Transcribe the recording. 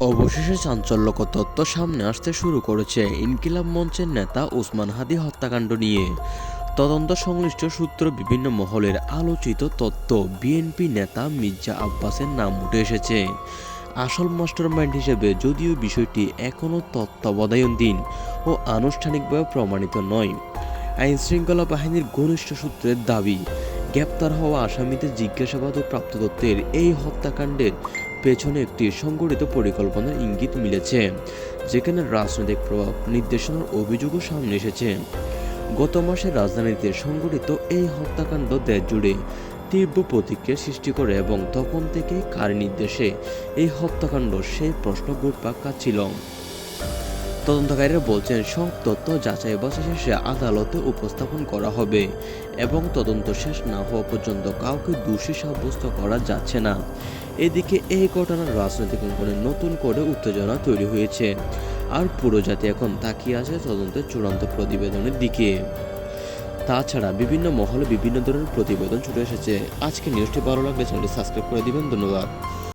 অবশেষে চাঞ্চল্যকর তথ্য সামনে আসতে শুরু করেছে ইনকিলাব মঞ্চের নেতা ওসমান হাদি হত্যাকাণ্ড নিয়ে। তদন্ত সংশ্লিষ্ট সূত্র বিভিন্ন মহলের আলোচিত তথ্য বিএনপি নেতা মির্জা আব্বাসের নাম উঠে এসেছে আসল মাস্টারমাইন্ড হিসেবে, যদিও বিষয়টি এখনও তত্ত্বাবধায়নাধীন ও আনুষ্ঠানিকভাবে প্রমাণিত নয়। আইনশৃঙ্খলা বাহিনীর ঘনিষ্ঠ সূত্রের দাবি, গ্রেপ্তার হওয়া আসামিদের জিজ্ঞাসাবাদ ও প্রাপ্ত তথ্যের এই হত্যাকাণ্ডের পেছনে একটি সংগঠিত পরিকল্পনার ইঙ্গিত মিলেছে, যেখানে রাজনৈতিক প্রভাব নির্দেশনার অভিযোগও সামনে এসেছে। গত মাসে রাজধানীতে সংগঠিত এই হত্যাকাণ্ড দেশ জুড়ে তীব্র প্রতিক্রিয়া সৃষ্টি করে এবং তখন থেকে কার নির্দেশে এই হত্যাকাণ্ড সেই প্রশ্ন ঘুরপাক খাচ্ছিল। তদন্তকারীরা বলছেন, সব তথ্য যাচাই বাছাই শেষে আদালতে উপস্থাপন করা হবে এবং তদন্ত শেষ না হওয়া পর্যন্ত কাউকে দোষী সাব্যস্ত করা যাচ্ছে না। এদিকে এই ঘটনার রাজনৈতিক অঙ্গনে নতুন করে উত্তেজনা তৈরি হয়েছে, আর পুরো জাতি এখন তাকিয়ে আছে তদন্তের চূড়ান্ত প্রতিবেদনের দিকে। তাছাড়া বিভিন্ন মহলে বিভিন্ন ধরনের প্রতিবেদন ছুটে এসেছে। আজকে নিউজটি ভালো লাগলে চ্যানেলটি সাবস্ক্রাইব করে দিবেন। ধন্যবাদ।